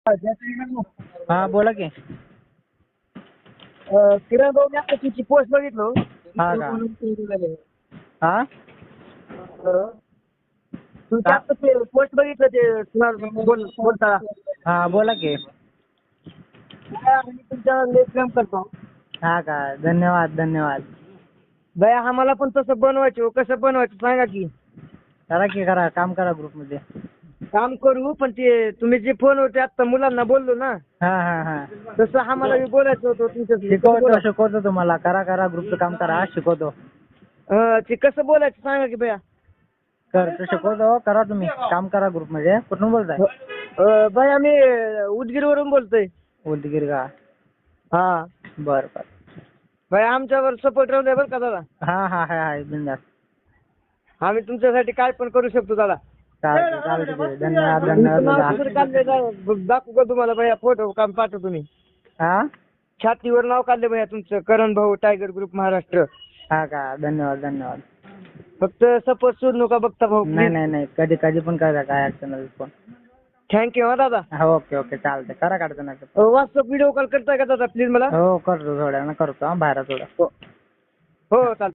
हा बोला की. किरण भाऊ मी आता तुमची पोस्ट बघितलो. हा का? हा तुमची आता ते पोस्ट बघितलं ते तुम्हाला बोलता हा बोला की. आम्ही तुमच्या लेख काम करतो. हा का? धन्यवाद धन्यवाद. बया आम्हाला पण तसं बनवायचं. कसं बनवायचं सांगा की. करा की करा, काम करा ग्रुपमध्ये. काम करू पण ते तुम्ही जे फोनवरती आता मुलांना बोललो ना हा हा हा तसं आम्हाला बी बोलायचं होतं शिकवतो तुमच्या. शिकवतो तुम्हाला. करा करा ग्रुपचं काम करा, शिकवतो. ते कसं बोलायचं सांगा की बया. करतो शिकवतो, करा तुम्ही काम करा ग्रुपमध्ये. कुठून बोलताय? बया मी उदगीरवरून बोलतोय. उदगीर का? हा बर बर. बया आमच्यावर सपोर्ट राहू बरं का दादा. हा हा हाय बिंदास. आम्ही तुमच्यासाठी काय पण करू शकतो दादा. चालते चालते. धन्यवाद तुमचं धन्यवाद नाव दादा. कुठं काढलंय दाखवू का तुम्हाला भैया फोटो काम पाठवतो तुम्ही. हा छातीवर नाव काढलं भैया तुमचं करण भाऊ टायगर ग्रुप महाराष्ट्र. हा का? धन्यवाद धन्यवाद. फक्त सपोर्ट सोडू नका बघता भाऊ नाही प्लीज. नाही नाही, कधी कधी पण करा, काय अडचण नाही फोन. थँक्यू हा दादा. हो ओके ओके चालते. करा काढतो ना. व्हॉट्सअप व्हिडिओ कॉल करताय का दादा प्लीज मला. हो करतो, थोड्या वेळानं करतो. बाहेर थोडं. हो चालतं.